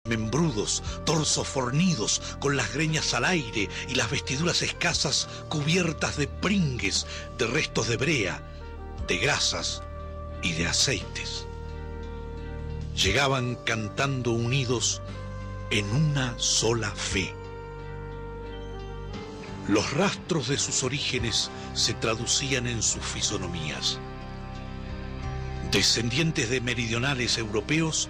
membrudos, torsos fornidos, con las greñas al aire y las vestiduras escasas cubiertas de pringues, de restos de brea, de grasas y de aceites. Llegaban cantando unidos en una sola fe. Los rastros de sus orígenes se traducían en sus fisonomías. Descendientes de meridionales europeos,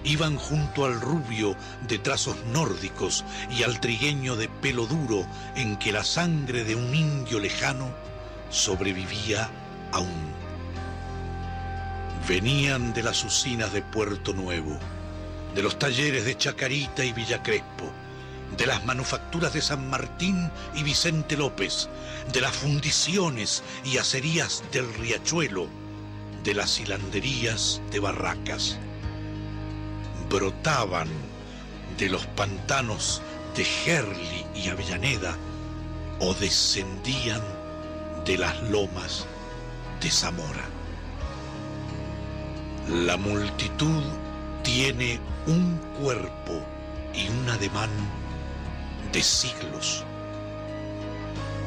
iban junto al rubio de trazos nórdicos y al trigueño de pelo duro en que la sangre de un indio lejano sobrevivía aún. Venían de las usinas de Puerto Nuevo, de los talleres de Chacarita y Villa Crespo, de las manufacturas de San Martín y Vicente López, de las fundiciones y acerías del Riachuelo, de las hilanderías de Barracas. Brotaban de los pantanos de Gerli y Avellaneda o descendían de las lomas de Zamora. La multitud tiene un cuerpo y un ademán de siglos.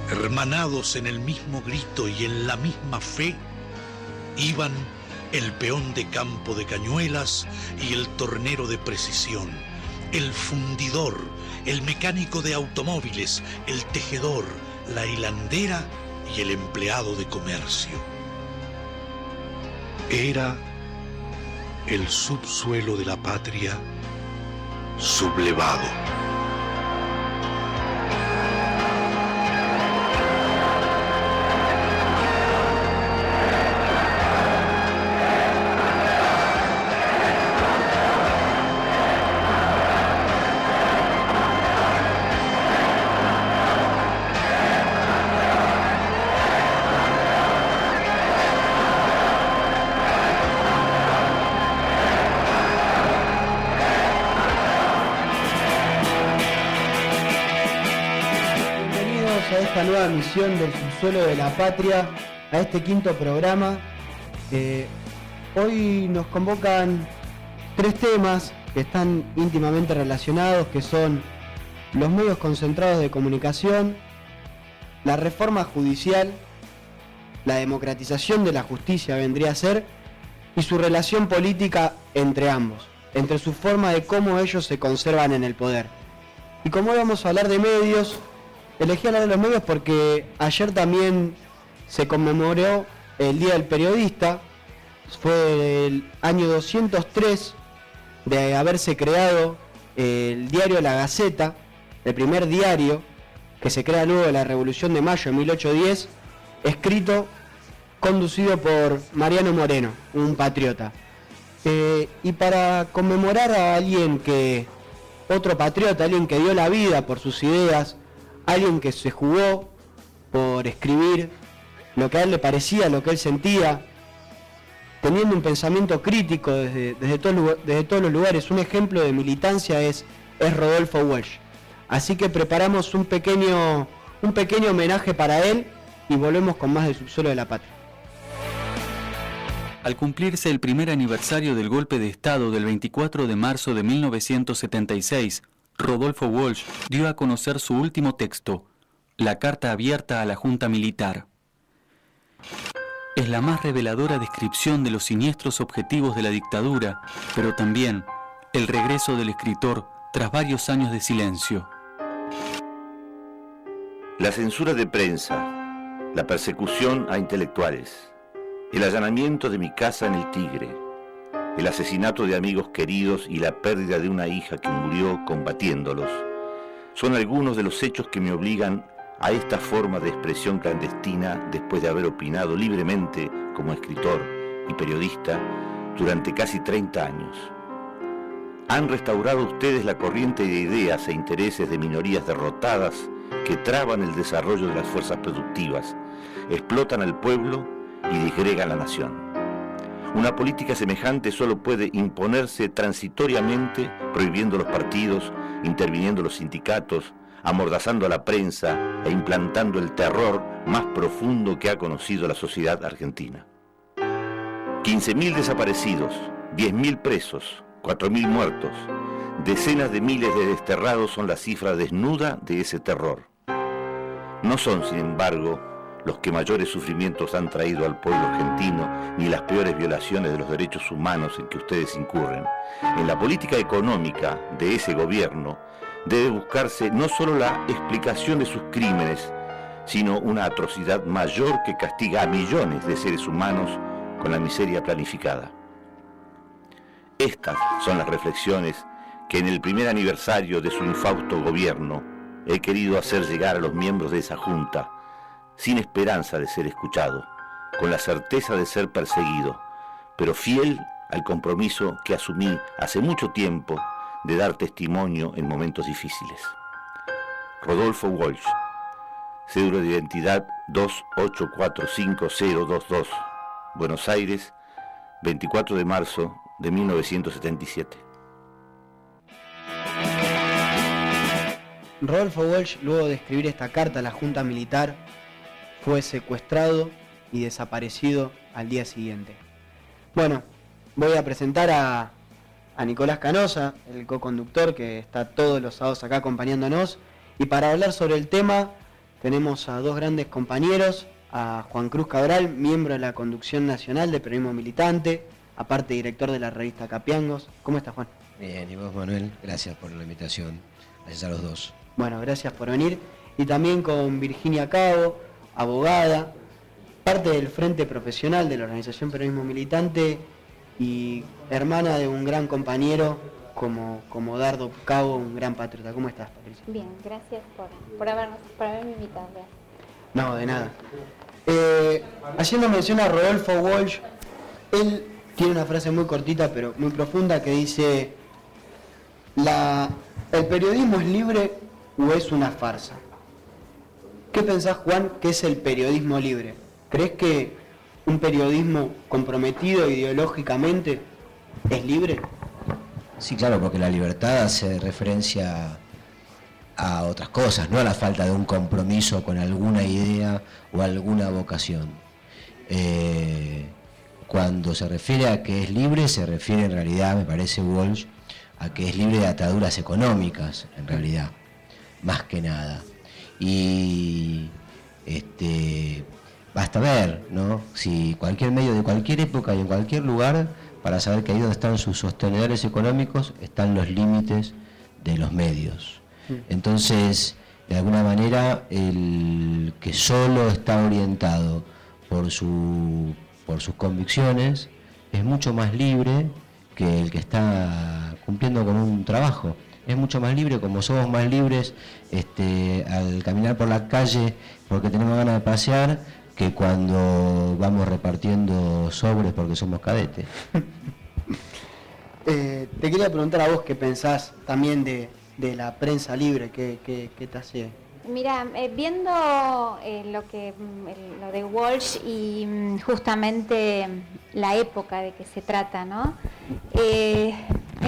Hermanados en el mismo grito y en la misma fe, iban el peón de campo de cañuelas y el tornero de precisión, el fundidor, el mecánico de automóviles, el tejedor, la hilandera y el empleado de comercio. Era el subsuelo de la patria sublevado. Esta nueva misión del subsuelo de la patria, a este quinto programa. Hoy nos convocan tres temas que están íntimamente relacionados, que son los medios concentrados de comunicación, la reforma judicial, la democratización de la justicia vendría a ser, y su relación política entre ambos, entre su forma de cómo ellos se conservan en el poder. Y como hoy vamos a hablar de medios, elegí hablar de los medios porque ayer también se conmemoró el Día del Periodista. Fue el año 203 de haberse creado el diario La Gaceta, el primer diario que se crea luego de la Revolución de Mayo de 1810, escrito, conducido por Mariano Moreno, un patriota. Y para conmemorar a otro patriota, alguien que dio la vida por sus ideas, alguien que se jugó por escribir lo que a él le parecía, lo que él sentía, teniendo un pensamiento crítico desde todos los lugares. Un ejemplo de militancia es Rodolfo Walsh. Así que preparamos un pequeño homenaje para él y volvemos con más del subsuelo de la patria. Al cumplirse el primer aniversario del golpe de Estado del 24 de marzo de 1976, Rodolfo Walsh dio a conocer su último texto, la carta abierta a la Junta Militar. Es la más reveladora descripción de los siniestros objetivos de la dictadura, pero también el regreso del escritor tras varios años de silencio. La censura de prensa, la persecución a intelectuales, el allanamiento de mi casa en el Tigre, el asesinato de amigos queridos y la pérdida de una hija que murió combatiéndolos, son algunos de los hechos que me obligan a esta forma de expresión clandestina después de haber opinado libremente como escritor y periodista durante casi 30 años. Han restaurado ustedes la corriente de ideas e intereses de minorías derrotadas que traban el desarrollo de las fuerzas productivas, explotan al pueblo y disgregan la nación. Una política semejante solo puede imponerse transitoriamente, prohibiendo los partidos, interviniendo los sindicatos, amordazando a la prensa e implantando el terror más profundo que ha conocido la sociedad argentina. 15.000 desaparecidos, 10.000 presos, 4.000 muertos, Decenas de miles de desterrados son la cifra desnuda de ese terror. No son, sin embargo, los que mayores sufrimientos han traído al pueblo argentino, ni las peores violaciones de los derechos humanos en que ustedes incurren. En la política económica de ese gobierno debe buscarse no solo la explicación de sus crímenes, sino una atrocidad mayor que castiga a millones de seres humanos con la miseria planificada. Estas son las reflexiones que en el primer aniversario de su infausto gobierno he querido hacer llegar a los miembros de esa junta, sin esperanza de ser escuchado, con la certeza de ser perseguido, pero fiel al compromiso que asumí hace mucho tiempo de dar testimonio en momentos difíciles. Rodolfo Walsh, cédula de identidad 2845022, Buenos Aires, 24 de marzo de 1977. Rodolfo Walsh, luego de escribir esta carta a la Junta Militar, fue secuestrado y desaparecido al día siguiente. Bueno, voy a presentar a Nicolás Canosa, el co-conductor que está todos los sábados acá acompañándonos, y para hablar sobre el tema tenemos a dos grandes compañeros, a Juan Cruz Cabral, miembro de la Conducción Nacional de Periodismo Militante, aparte director de la revista Capiangos. ¿Cómo estás, Juan? Bien, y vos, Manuel, gracias por la invitación. Gracias a los dos. Bueno, gracias por venir. Y también con Virginia Cabo, abogada, parte del Frente Profesional de la Organización Periodismo Militante y hermana de un gran compañero como Dardo Cabo, un gran patriota. ¿Cómo estás, Patricia? Bien, gracias por haberme invitado. No, de nada. Haciendo mención a Rodolfo Walsh, él tiene una frase muy cortita pero muy profunda que dice: ¿el periodismo es libre o es una farsa? ¿Qué pensás, Juan, que es el periodismo libre? ¿Crees que un periodismo comprometido ideológicamente es libre? Sí, claro, porque la libertad hace referencia a otras cosas, no a la falta de un compromiso con alguna idea o alguna vocación. Cuando se refiere a que es libre, se refiere en realidad, me parece Walsh, a que es libre de ataduras económicas, en realidad, más que nada. Y basta ver, ¿no?, si cualquier medio de cualquier época y en cualquier lugar, para saber que ahí donde están sus sostenedores económicos están los límites de los medios. Entonces, de alguna manera, el que solo está orientado por sus convicciones es mucho más libre que el que está cumpliendo con un trabajo. Es mucho más libre, como somos más libres al caminar por la calle porque tenemos ganas de pasear, que cuando vamos repartiendo sobres porque somos cadetes. Te quería preguntar a vos qué pensás también de la prensa libre, qué te hace. Mira, viendo lo de Walsh y justamente la época de que se trata, ¿no?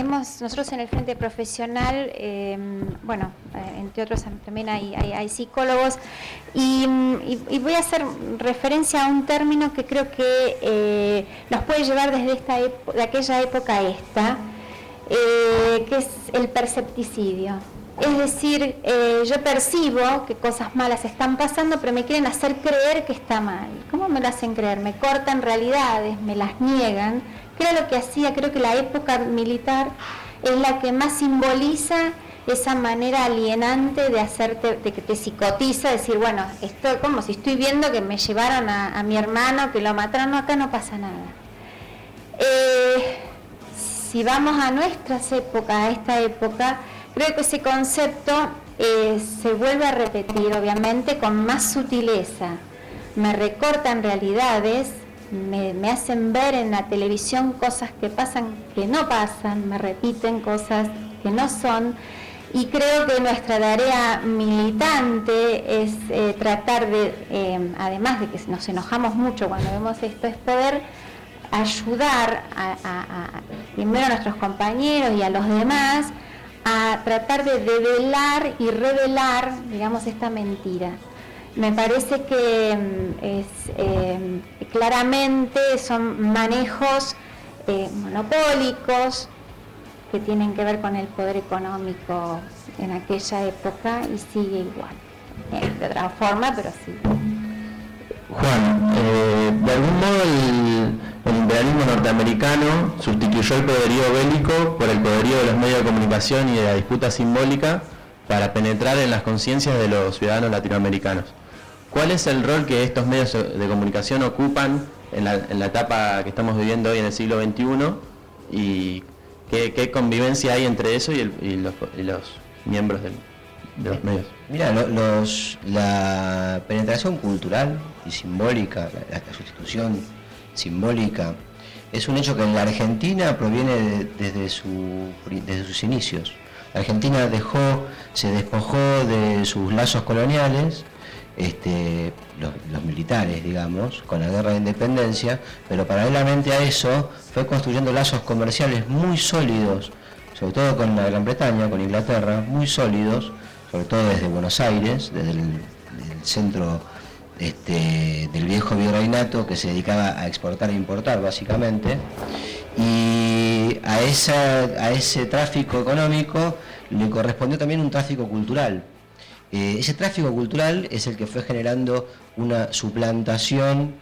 Nosotros en el Frente Profesional, entre otros también hay psicólogos, y voy a hacer referencia a un término que creo que nos puede llevar desde de aquella época a esta, que es el percepticidio. Es decir, yo percibo que cosas malas están pasando, pero me quieren hacer creer que está mal. ¿Cómo me lo hacen creer? Me cortan realidades, me las niegan. ¿Qué era lo que hacía? Creo que la época militar es la que más simboliza esa manera alienante de que te psicotiza, decir, bueno, esto como si estoy viendo que me llevaron a mi hermano, que lo mataron, no, acá no pasa nada. Si vamos a nuestras épocas, a esta época, creo que ese concepto se vuelve a repetir, obviamente, con más sutileza. Me recortan realidades, me hacen ver en la televisión cosas que pasan que no pasan, me repiten cosas que no son, y creo que nuestra tarea militante es tratar de, además de que nos enojamos mucho cuando vemos esto, es poder ayudar primero a nuestros compañeros y a los demás a tratar de develar y revelar, digamos, esta mentira. Me parece que claramente son manejos monopólicos, que tienen que ver con el poder económico en aquella época y sigue igual, de otra forma, pero sí. Juan, de algún modo el imperialismo norteamericano sustituyó el poderío bélico por el poderío de los medios de comunicación y de la disputa simbólica para penetrar en las conciencias de los ciudadanos latinoamericanos. ¿Cuál es el rol que estos medios de comunicación ocupan en la etapa que estamos viviendo hoy en el siglo XXI? ¿Y qué convivencia hay entre eso y los miembros de los medios? Mira, la penetración cultural y simbólica, la sustitución simbólica, es un hecho que en la Argentina proviene desde sus inicios. La Argentina se despojó de sus lazos coloniales, los militares, digamos, con la guerra de independencia, pero paralelamente a eso fue construyendo lazos comerciales muy sólidos, sobre todo con la Gran Bretaña, con Inglaterra, muy sólidos, sobre todo desde Buenos Aires, desde el centro del viejo virreinato, que se dedicaba a exportar e importar básicamente, y a ese tráfico económico le correspondió también un tráfico cultural. Ese tráfico cultural es el que fue generando una suplantación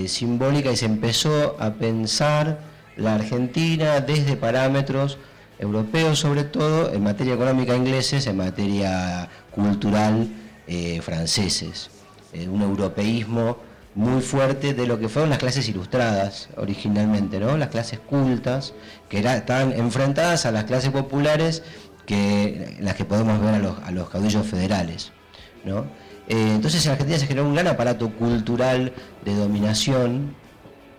simbólica, y se empezó a pensar la Argentina desde parámetros europeos, sobre todo en materia económica ingleses, en materia cultural franceses. Un europeísmo muy fuerte de lo que fueron las clases ilustradas originalmente, ¿no? Las clases cultas, que estaban enfrentadas a las clases populares, las que podemos ver a los caudillos federales, ¿no? Entonces en Argentina se generó un gran aparato cultural de dominación,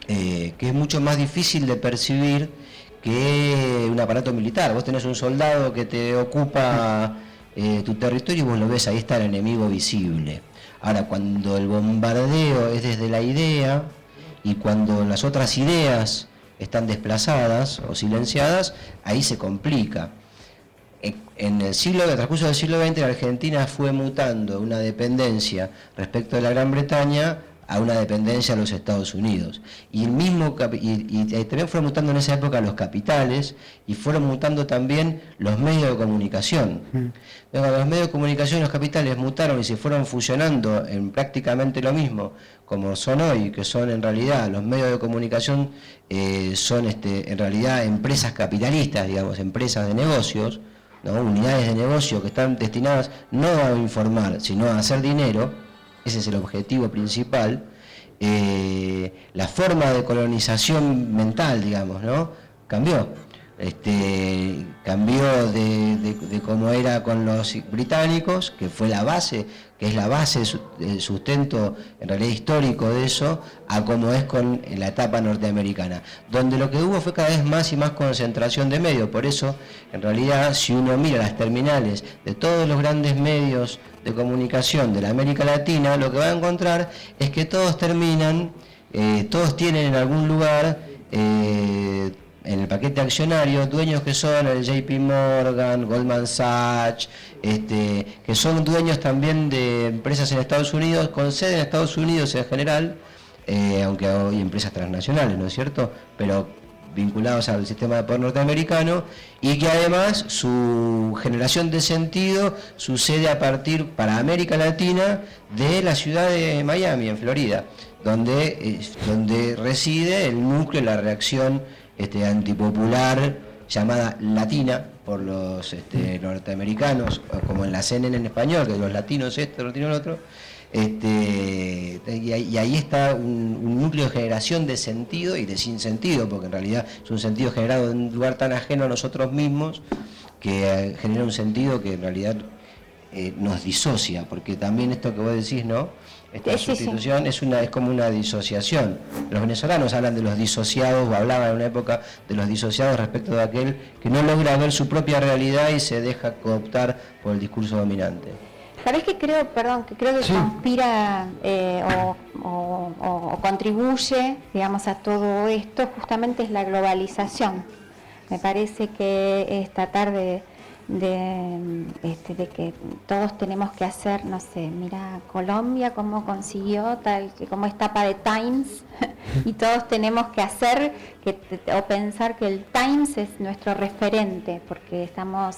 que es mucho más difícil de percibir que un aparato militar. Vos tenés un soldado que te ocupa tu territorio y vos lo ves, ahí está el enemigo visible. Ahora, cuando el bombardeo es desde la idea y cuando las otras ideas están desplazadas o silenciadas, ahí se complica. En el transcurso del siglo XX, la Argentina fue mutando una dependencia respecto de la Gran Bretaña a una dependencia a los Estados Unidos. Y también fueron mutando en esa época los capitales, y fueron mutando también los medios de comunicación. Luego, los medios de comunicación y los capitales mutaron y se fueron fusionando en prácticamente lo mismo, como son hoy, que son en realidad, los medios de comunicación son en realidad empresas capitalistas, digamos, empresas de negocios, ¿no? Unidades de negocio que están destinadas no a informar, sino a hacer dinero. Ese es el objetivo principal. La forma de colonización mental, digamos, ¿no? Cambió. Cambió de cómo era con los británicos, que fue la base, que es la base, el sustento en realidad histórico de eso, a cómo es con la etapa norteamericana, donde lo que hubo fue cada vez más y más concentración de medios. Por eso, en realidad, si uno mira las terminales de todos los grandes medios de comunicación de la América Latina, lo que va a encontrar es que todos terminan, todos tienen en algún lugar en el paquete accionario dueños que son el JP Morgan, Goldman Sachs, que son dueños también de empresas en Estados Unidos, con sede en Estados Unidos en general, aunque hay empresas transnacionales, ¿no es cierto?, pero vinculados al sistema de poder norteamericano, y que además su generación de sentido sucede a partir, para América Latina, de la ciudad de Miami, en Florida, donde reside el núcleo de la reacción antipopular llamada latina por los norteamericanos, como en la CNN en español, que los latinos esto, los latinos lo otro, y ahí está un núcleo de generación de sentido y de sinsentido, porque en realidad es un sentido generado en un lugar tan ajeno a nosotros mismos, que genera un sentido que en realidad nos disocia, porque también esto que vos decís, ¿no? Esta sustitución es como una disociación. Los venezolanos hablan de los disociados, o hablaban en una época de los disociados respecto de aquel que no logra ver su propia realidad y se deja cooptar por el discurso dominante. ¿Sabés qué creo? Que sí, conspira o contribuye, digamos, a todo esto, justamente es la globalización. Me parece que es tratar de de que todos tenemos que hacer, no sé, mira Colombia cómo consiguió como es tapa de Times y todos tenemos que hacer o pensar que el Times es nuestro referente porque estamos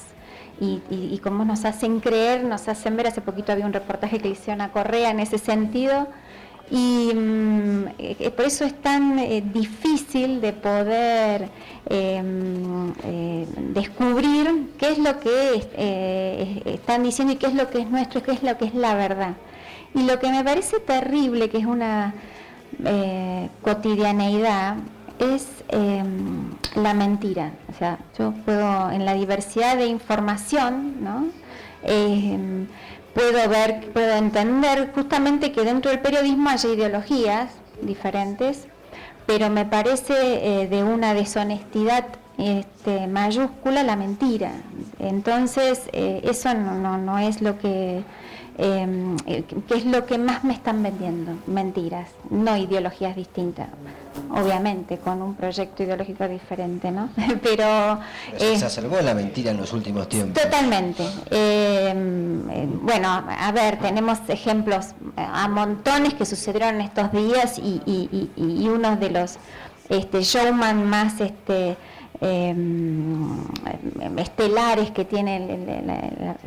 y como nos hacen creer, nos hacen ver. Hace poquito había un reportaje que le hicieron a Correa en ese sentido. Y por eso es tan difícil de poder descubrir qué es lo que están diciendo y qué es lo que es nuestro, qué es lo que es la verdad. Y lo que me parece terrible, que es una cotidianeidad, es la mentira. O sea, yo puedo, en la diversidad de información, ¿no? Puedo entender justamente que dentro del periodismo haya ideologías diferentes, pero me parece de una deshonestidad mayúscula la mentira. Entonces, eso no es lo que es lo que más me están vendiendo, mentiras, no ideologías distintas, obviamente con un proyecto ideológico diferente, ¿no? Pero se exacerbó la mentira en los últimos tiempos. Totalmente. Bueno, a ver, tenemos ejemplos a montones que sucedieron estos días y uno de los showman más estelares que tiene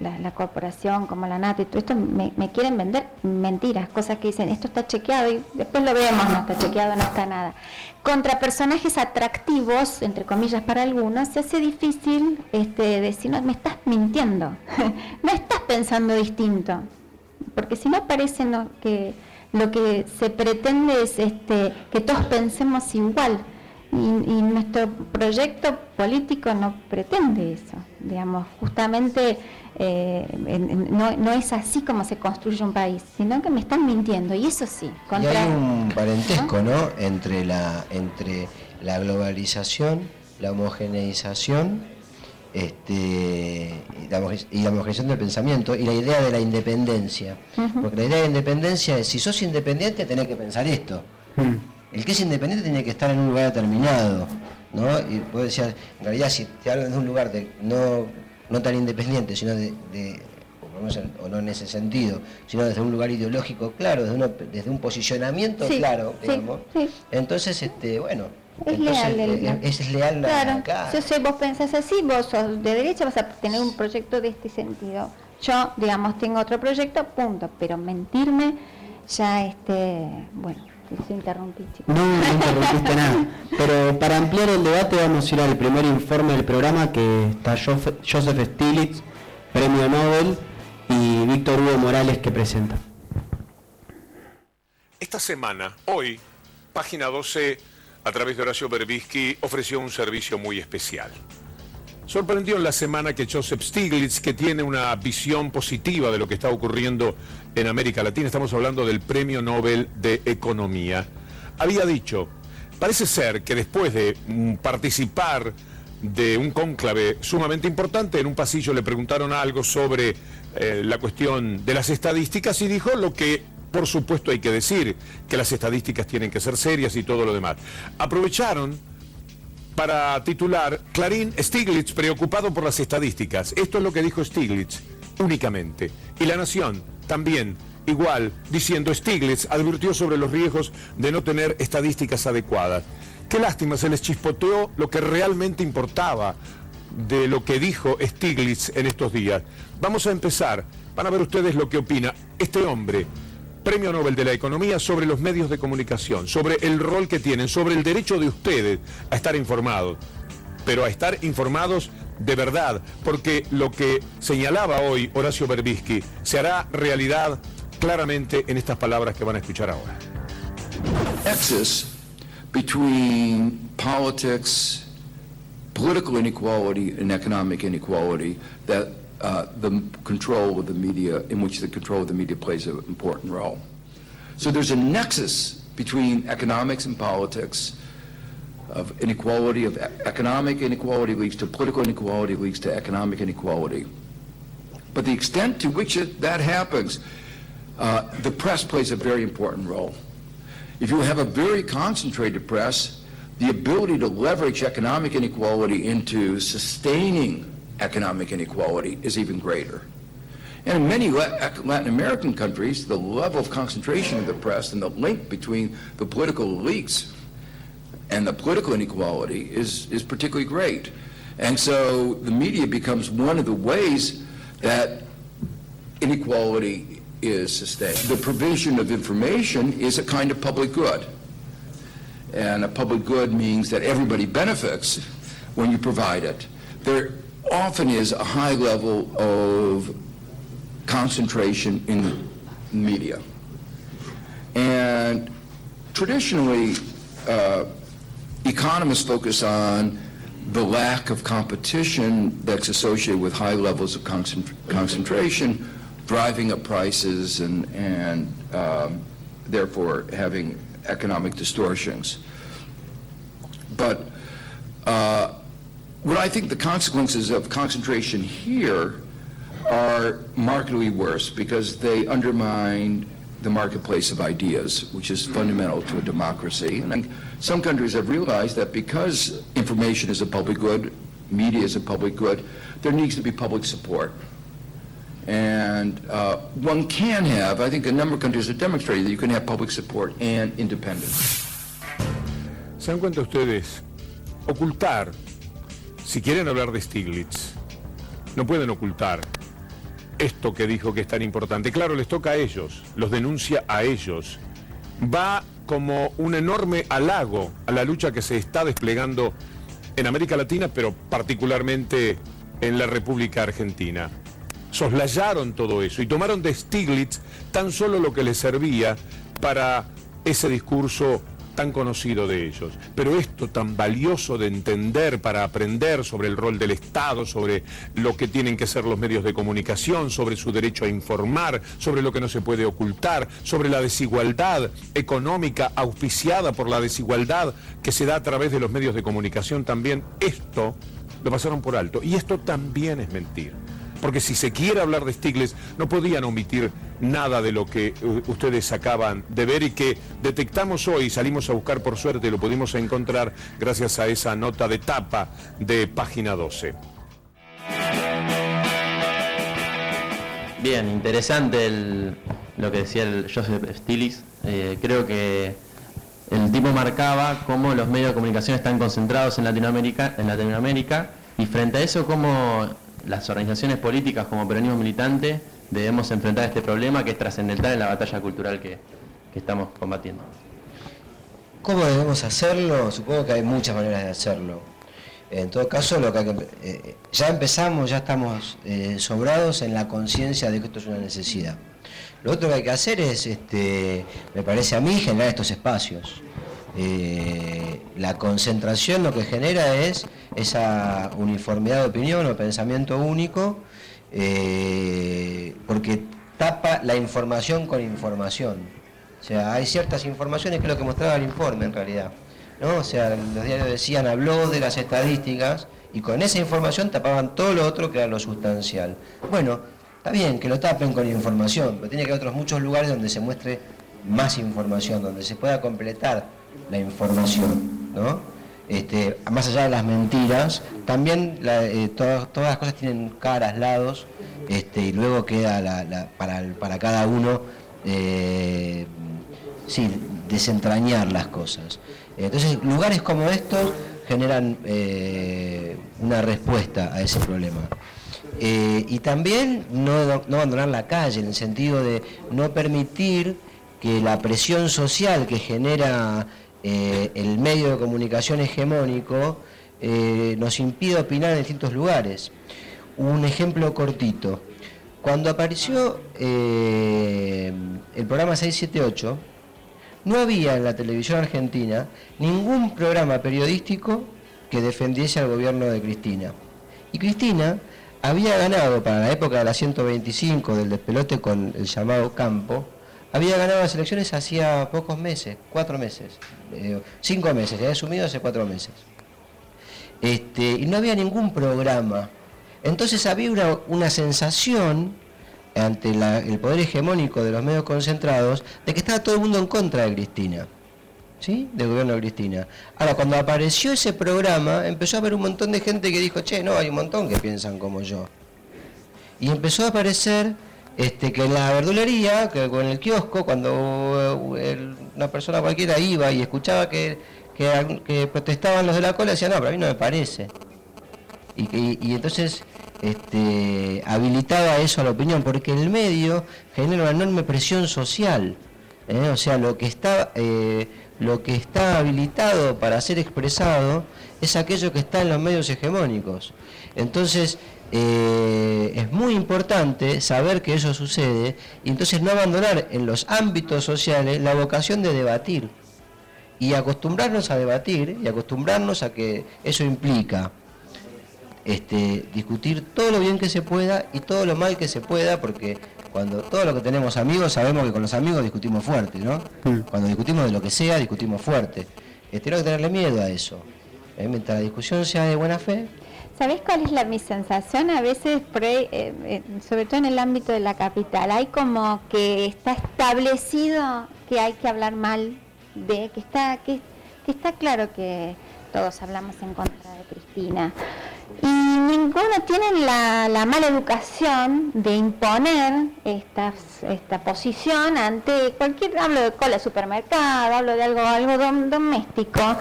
la corporación como la NATO y todo esto, me quieren vender mentiras, cosas que dicen esto está chequeado y después lo vemos, no está chequeado, no está nada. Contra personajes atractivos, entre comillas para algunos, se hace difícil decir, no, me estás mintiendo, no estás pensando distinto, porque si no parece que lo que se pretende es que todos pensemos igual. Y nuestro proyecto político no pretende eso, digamos, justamente no es así como se construye un país, sino que me están mintiendo, y eso sí. Y hay un parentesco, ¿no? Entre la globalización, la homogeneización y la homogeneización del pensamiento y la idea de la independencia. Porque la idea de la independencia es, si sos independiente tenés que pensar esto. El que es independiente tiene que estar en un lugar determinado, ¿no? Y puedo decir, en realidad, si te hablan de un lugar no tan independiente, sino o no en ese sentido, sino desde un lugar ideológico claro, desde un posicionamiento claro, digamos. Sí. Entonces, bueno, es leal claro. Si vos pensás así, vos sos de derecha, vas a tener un proyecto de este sentido. Yo, digamos, tengo otro proyecto, punto. Pero mentirme, ya, bueno. Se interrumpí, chicos. No interrumpiste nada. Pero para ampliar el debate vamos a ir al primer informe del programa, que está Joseph Stiglitz, Premio Nobel, y Víctor Hugo Morales, que presenta. Esta semana, hoy, Página 12, a través de Horacio Berbisky, ofreció un servicio muy especial. Sorprendió en la semana que Joseph Stiglitz, que tiene una visión positiva de lo que está ocurriendo en América Latina, estamos hablando del Premio Nobel de Economía, había dicho, parece ser que después de participar de un cónclave sumamente importante, en un pasillo le preguntaron algo sobre la cuestión de las estadísticas y dijo lo que por supuesto hay que decir, que las estadísticas tienen que ser serias y todo lo demás. Aprovecharon para titular Clarín, Stiglitz preocupado por las estadísticas. Esto es lo que dijo Stiglitz únicamente. Y La Nación también, igual, diciendo Stiglitz advirtió sobre los riesgos de no tener estadísticas adecuadas. Qué lástima, se les chispoteó lo que realmente importaba de lo que dijo Stiglitz en estos días. Vamos a empezar, van a ver ustedes lo que opina este hombre, Premio Nobel de la Economía, sobre los medios de comunicación, sobre el rol que tienen, sobre el derecho de ustedes a estar informados, pero a estar informados de verdad, porque lo que señalaba hoy Horacio Berbisky se hará realidad claramente en estas palabras que van a escuchar ahora. Nexus between politics, political inequality and economic inequality that the control of the media, in which the control of the media plays an important role. So there's a nexus between economics and politics, of inequality, of economic inequality leads to political inequality, leads to economic inequality. But the extent to which that happens, the press plays a very important role. If you have a very concentrated press, the ability to leverage economic inequality into sustaining economic inequality is even greater. And in many Latin American countries, the level of concentration of the press and the link between the political elites and the political inequality is particularly great. And so the media becomes one of the ways that inequality is sustained. The provision of information is a kind of public good. And a public good means that everybody benefits when you provide it. There often is a high level of concentration in the media. And traditionally, economists focus on the lack of competition that's associated with high levels of concentration, driving up prices and therefore having economic distortions. But what I think the consequences of concentration here are markedly worse because they undermine the marketplace of ideas, which is fundamental to a democracy. And some countries have realized that because information is a public good, media is a public good, there needs to be public support. And one can have, I think a number of countries have demonstrated that you can have public support and independence. ¿Se dan cuenta ustedes? Ocultar, si quieren hablar de Stiglitz, no pueden ocultar esto que dijo que es tan importante. Claro, les toca a ellos, los denuncia a ellos. Va como un enorme halago a la lucha que se está desplegando en América Latina, pero particularmente en la República Argentina. Soslayaron todo eso y tomaron de Stiglitz tan solo lo que les servía para ese discurso tan conocido de ellos. Pero esto tan valioso de entender para aprender sobre el rol del Estado, sobre lo que tienen que ser los medios de comunicación, sobre su derecho a informar, sobre lo que no se puede ocultar, sobre la desigualdad económica auspiciada por la desigualdad que se da a través de los medios de comunicación también, esto lo pasaron por alto. Y esto también es mentir. Porque si se quiere hablar de Stiglitz, no podían omitir nada de lo que ustedes acaban de ver y que detectamos hoy, salimos a buscar por suerte, lo pudimos encontrar gracias a esa nota de tapa de Página 12. Bien, interesante lo que decía el Joseph Stiglitz. Creo que el tipo marcaba cómo los medios de comunicación están concentrados en Latinoamérica y frente a eso cómo las organizaciones políticas como peronismo militante debemos enfrentar este problema que es trascendental en la batalla cultural que estamos combatiendo. ¿Cómo debemos hacerlo? Supongo que hay muchas maneras de hacerlo. En todo caso, lo que ya empezamos, ya estamos sobrados en la conciencia de que esto es una necesidad. Lo otro que hay que hacer es, me parece a mí, generar estos espacios. La concentración lo que genera es esa uniformidad de opinión o pensamiento único, porque tapa la información con información. O sea, hay ciertas informaciones que es lo que mostraba el informe en realidad, ¿no? O sea, los diarios decían, habló de las estadísticas y con esa información tapaban todo lo otro que era lo sustancial. Bueno, está bien que lo tapen con información, pero tiene que haber otros muchos lugares donde se muestre más información, donde se pueda completar la información, ¿no? Más allá de las mentiras, también todas las cosas tienen caras, lados, y luego queda para cada uno desentrañar las cosas. Entonces, lugares como estos generan una respuesta a ese problema. Y también no abandonar la calle, en el sentido de no permitir que la presión social que genera el medio de comunicación hegemónico nos impide opinar en distintos lugares. Un ejemplo cortito. Cuando apareció el programa 678, no había en la televisión argentina ningún programa periodístico que defendiese al gobierno de Cristina. Y Cristina había ganado, para la época de la 125 del despelote con el llamado Campo, había ganado las elecciones hacía pocos meses, 4 meses, 5 meses, había asumido hace 4 meses. Y no había ningún programa. Entonces había una sensación ante el poder hegemónico de los medios concentrados de que estaba todo el mundo en contra de Cristina. ¿sí? Del gobierno de Cristina. Ahora, cuando apareció ese programa, empezó a haber un montón de gente que dijo, che, no, hay un montón que piensan como yo. Y empezó a aparecer que en la verdulería, que con el kiosco, cuando una persona cualquiera iba y escuchaba que protestaban los de la cola, decía, no, pero a mí no me parece. Y entonces habilitaba eso a la opinión, porque el medio genera una enorme presión social. O sea, lo que está habilitado para ser expresado es aquello que está en los medios hegemónicos. Entonces, es muy importante saber que eso sucede y entonces no abandonar en los ámbitos sociales la vocación de debatir y acostumbrarnos a debatir y acostumbrarnos a que eso implica discutir todo lo bien que se pueda y todo lo mal que se pueda, porque cuando todos los que tenemos amigos sabemos que con los amigos discutimos fuerte, ¿no? Cuando discutimos de lo que sea, discutimos fuerte. Tenemos que tenerle miedo a eso. Mientras la discusión sea de buena fe. ¿Sabés cuál es mi sensación? A veces, por ahí, sobre todo en el ámbito de la capital, hay como que está establecido que hay que hablar mal de, que está claro que todos hablamos en contra de Cristina. Y ninguno tiene la mala educación de imponer esta posición ante hablo de cola de supermercado, hablo de algo doméstico,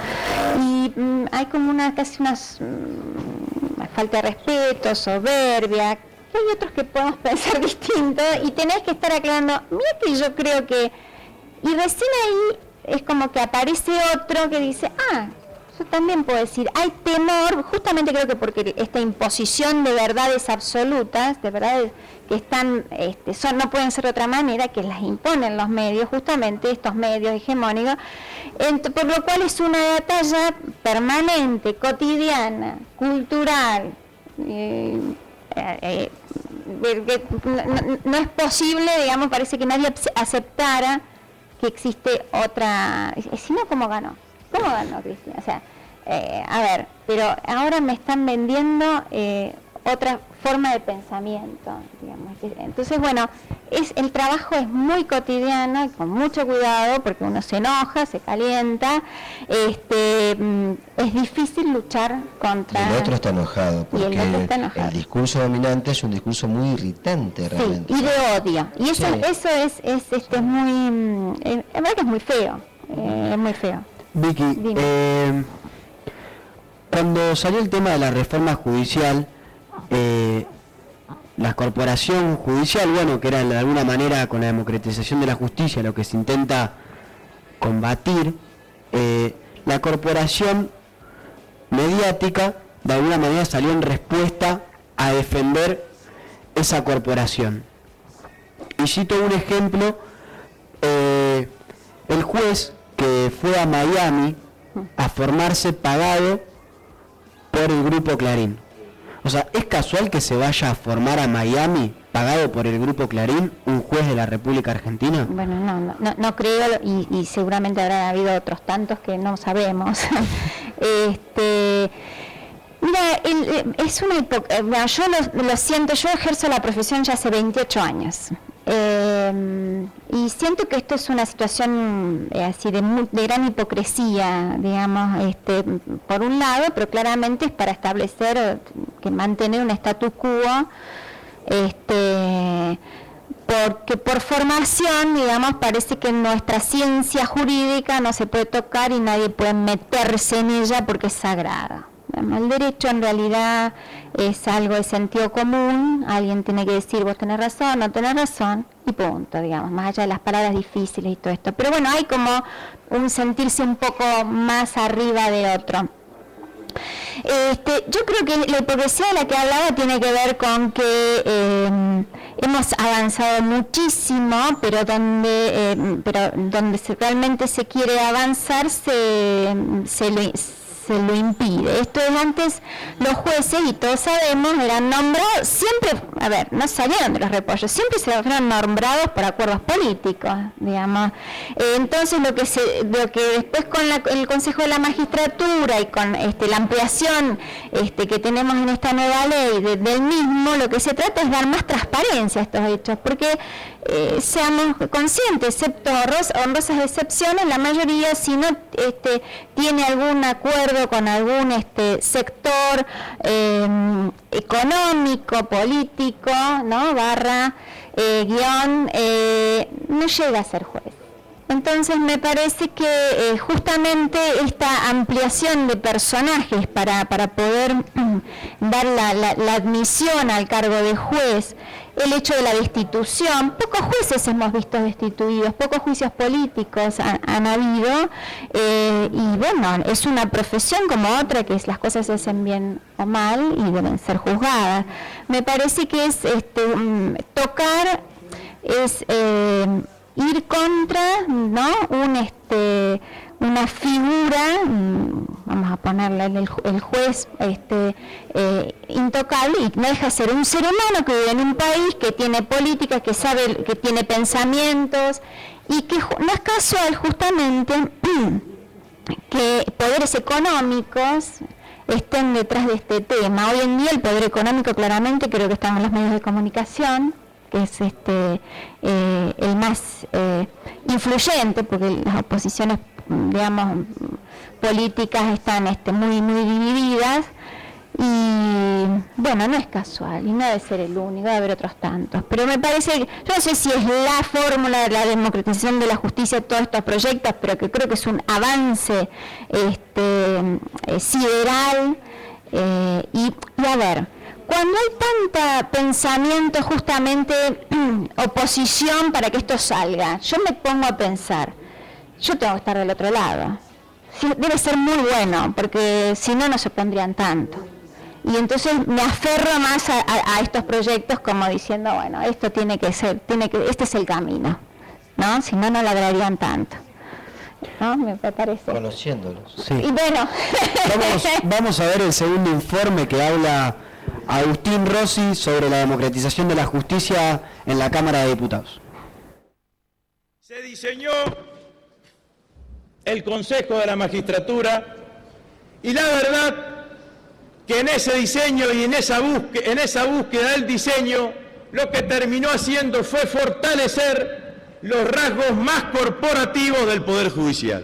y hay como casi una falta de respeto, soberbia, que hay otros que podemos pensar distinto, y tenés que estar aclarando, mira que yo creo que, y recién ahí es como que aparece otro que dice, yo también puedo decir, hay temor, justamente creo que porque esta imposición de verdades absolutas, de verdades que están, no pueden ser de otra manera, que las imponen los medios, justamente estos medios hegemónicos, por lo cual es una batalla permanente, cotidiana, cultural, no es posible, digamos, parece que nadie aceptara que existe otra, si no, ¿cómo ganó? ¿Cómo ganó Cristina? O sea, a ver, pero ahora me están vendiendo otra forma de pensamiento, digamos. Entonces, bueno, el trabajo es muy cotidiano y con mucho cuidado porque uno se enoja, se calienta, es difícil luchar contra... Y el otro está enojado, porque el discurso dominante es un discurso muy irritante realmente. Sí, y de odio. Y eso es muy... es verdad que es muy feo, es muy feo. Vicky, cuando salió el tema de la reforma judicial, la corporación judicial, que era de alguna manera con la democratización de la justicia lo que se intenta combatir, la corporación mediática de alguna manera salió en respuesta a defender esa corporación. Y cito un ejemplo, el juez que fue a Miami a formarse pagado por el Grupo Clarín. O sea, ¿es casual que se vaya a formar a Miami pagado por el Grupo Clarín un juez de la República Argentina? Bueno, no creo, y seguramente habrá habido otros tantos que no sabemos. Mira, es una yo lo siento, yo ejerzo la profesión ya hace 28 años. Y siento que esto es una situación así de gran hipocresía, digamos, por un lado, pero claramente es para establecer, mantener un status quo, porque por formación, digamos, parece que nuestra ciencia jurídica no se puede tocar y nadie puede meterse en ella porque es sagrada. El derecho en realidad es algo de sentido común, alguien tiene que decir vos tenés razón, no tenés razón, y punto, digamos, más allá de las palabras difíciles y todo esto. Pero bueno, hay como un sentirse un poco más arriba de otro. Yo creo que la hipocresía de la que hablaba tiene que ver con que hemos avanzado muchísimo, pero donde realmente se quiere avanzar se se lo impide. Esto es antes, los jueces, y todos sabemos, eran nombrados, siempre, a ver, no salieron de los repollos, siempre se fueron nombrados por acuerdos políticos, digamos. Entonces lo que después con el Consejo de la Magistratura y con la ampliación que tenemos en esta nueva ley del mismo, lo que se trata es dar más transparencia a estos hechos, porque seamos conscientes, excepto honrosas excepciones, la mayoría, si no tiene algún acuerdo con algún sector económico, político, ¿no? No llega a ser juez. Entonces me parece que justamente esta ampliación de personajes para poder dar la admisión al cargo de juez, el hecho de la destitución, pocos jueces hemos visto destituidos, pocos juicios políticos han habido, y bueno, es una profesión como otra, que las cosas se hacen bien o mal y deben ser juzgadas. Me parece que es tocar, es ir contra, ¿no? Una figura, vamos a ponerle el juez intocable, y no deja de ser un ser humano que vive en un país, que tiene política, que sabe, que tiene pensamientos, y que no es casual justamente que poderes económicos estén detrás de este tema. Hoy en día el poder económico claramente creo que están en los medios de comunicación, que es el más influyente, porque las oposiciones, digamos, políticas están muy divididas, y bueno, no es casual, y no debe ser el único, debe haber otros tantos, pero me parece, yo no sé si es la fórmula de la democratización de la justicia, todos estos proyectos, pero que creo que es un avance sideral, y a ver, cuando hay tanta pensamiento, justamente oposición para que esto salga, yo me pongo a pensar, yo tengo que estar del otro lado. Debe ser muy bueno, porque si no, no se opondrían tanto. Y entonces me aferro más a estos proyectos como diciendo, bueno, esto tiene que ser, este es el camino, ¿no? Si no, no lograrían tanto. ¿No? Me parece. Conociéndolos. Sí. Y bueno. Vamos a ver el segundo informe que habla Agustín Rossi sobre la democratización de la justicia en la Cámara de Diputados. Se diseñó el Consejo de la Magistratura, y la verdad que en ese diseño y en esa búsqueda del diseño, lo que terminó haciendo fue fortalecer los rasgos más corporativos del Poder Judicial.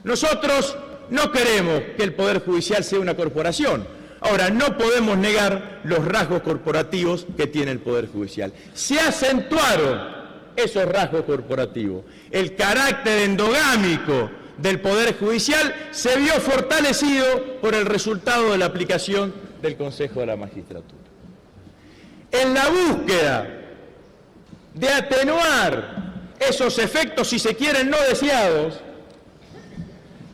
Nosotros no queremos que el Poder Judicial sea una corporación. Ahora, no podemos negar los rasgos corporativos que tiene el Poder Judicial. Se acentuaron esos rasgos corporativos. El carácter endogámico del Poder Judicial se vio fortalecido por el resultado de la aplicación del Consejo de la Magistratura. En la búsqueda de atenuar esos efectos, si se quieren, no deseados,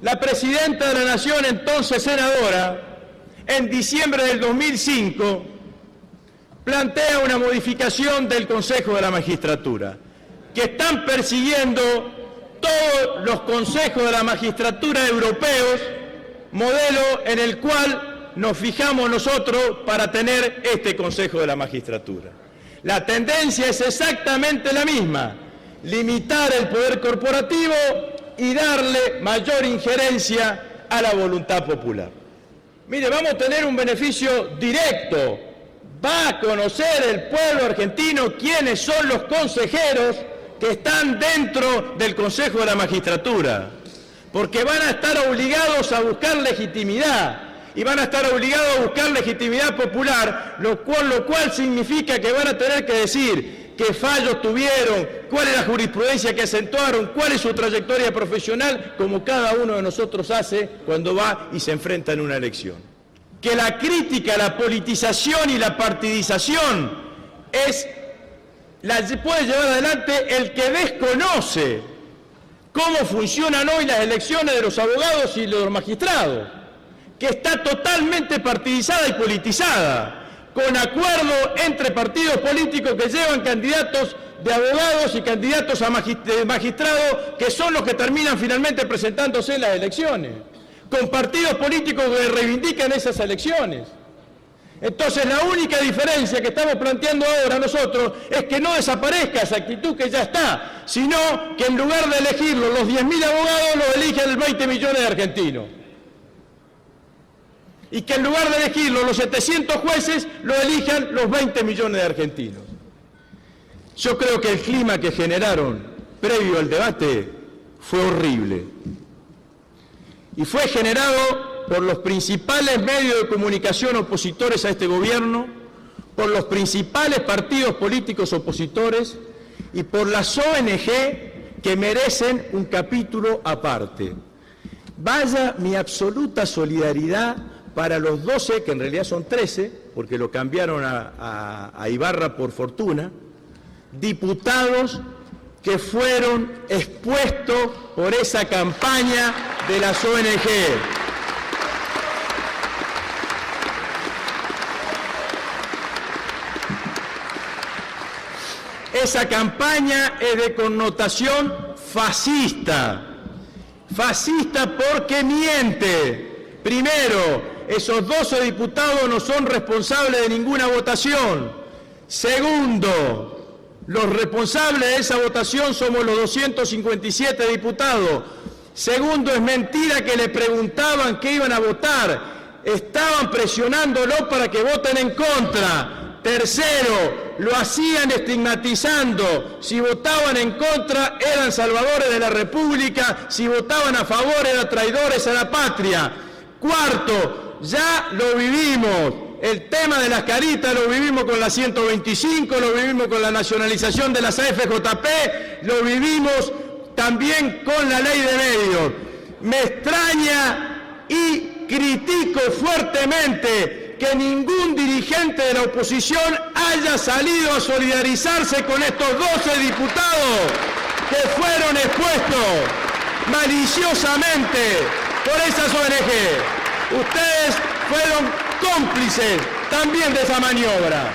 la Presidenta de la Nación, entonces senadora, en diciembre del 2005, plantea una modificación del Consejo de la Magistratura, que están persiguiendo todos los consejos de la magistratura europeos, modelo en el cual nos fijamos nosotros para tener este Consejo de la Magistratura. La tendencia es exactamente la misma: limitar el poder corporativo y darle mayor injerencia a la voluntad popular. Mire, vamos a tener un beneficio directo. Va a conocer el pueblo argentino quiénes son los consejeros que están dentro del Consejo de la Magistratura, porque van a estar obligados a buscar legitimidad, y van a estar obligados a buscar legitimidad popular, lo cual significa que van a tener que decir qué fallos tuvieron, cuál es la jurisprudencia que acentuaron, cuál es su trayectoria profesional, como cada uno de nosotros hace cuando va y se enfrenta en una elección. Que la crítica a la politización y la partidización la puede llevar adelante el que desconoce cómo funcionan hoy las elecciones de los abogados y de los magistrados, que está totalmente partidizada y politizada, con acuerdo entre partidos políticos que llevan candidatos de abogados y candidatos a magistrados, que son los que terminan finalmente presentándose en las elecciones. con partidos políticos que reivindican esas elecciones. Entonces la única diferencia que estamos planteando ahora nosotros es que no desaparezca esa actitud que ya está, sino que en lugar de elegirlo los 10.000 abogados, lo elijan el 20 millones de argentinos. Y que en lugar de elegirlo los 700 jueces, lo elijan los 20 millones de argentinos. Yo creo que el clima que generaron previo al debate fue horrible. Y fue generado por los principales medios de comunicación opositores a este gobierno, por los principales partidos políticos opositores y por las ONG que merecen un capítulo aparte. Vaya mi absoluta solidaridad para los 12, que en realidad son 13, porque lo cambiaron a Ibarra por fortuna, diputados que fueron expuestos por esa campaña de las ONG. Esa campaña es de connotación fascista. Fascista porque miente. Primero, esos 12 diputados no son responsables de ninguna votación. Segundo, los responsables de esa votación somos los 257 diputados. Segundo, es mentira que le preguntaban qué iban a votar. Estaban presionándolo para que voten en contra. Tercero, lo hacían estigmatizando. Si votaban en contra, eran salvadores de la República. Si votaban a favor, eran traidores a la patria. Cuarto, ya lo vivimos. El tema de las caritas lo vivimos con la 125, lo vivimos con la nacionalización de las AFJP, lo vivimos también con la ley de medios. Me extraña y critico fuertemente que ningún dirigente de la oposición haya salido a solidarizarse con estos 12 diputados que fueron expuestos maliciosamente por esas ONG. Ustedes fueron cómplices también de esa maniobra.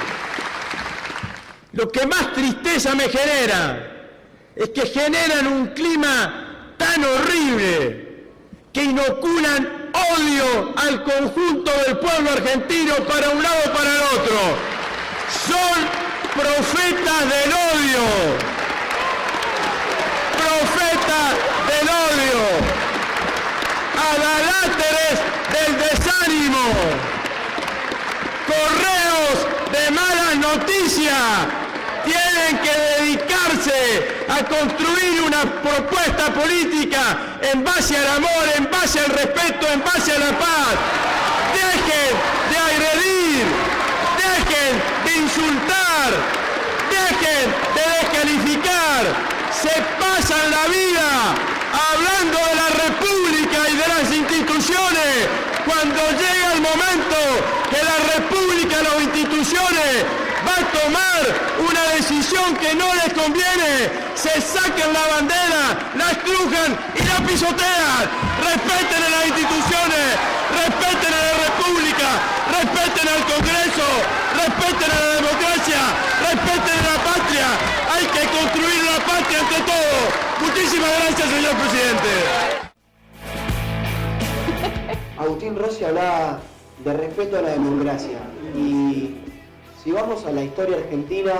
Lo que más tristeza me genera es que generan un clima tan horrible que inoculan odio al conjunto del pueblo argentino para un lado o para el otro. Son profetas del odio. Profetas del odio. Adaláteres del desánimo. Correos de malas noticias. Tienen que dedicarse a construir una propuesta política en base al amor, en base al respeto, en base a la paz. Dejen de agredir, dejen de insultar, dejen de descalificar. Se pasan la vida hablando de la República y de las instituciones. Cuando llega el momento que la República y las instituciones va a tomar una decisión que no les conviene, se sacan la bandera, la estrujan y la pisotean. Respeten a las instituciones, respeten a la República, respeten al Congreso, respeten a la democracia, respeten a la patria. Hay que construir la patria ante todo. Muchísimas gracias, señor presidente. Agustín Rossi hablaba de respeto a la democracia y si vamos a la historia argentina,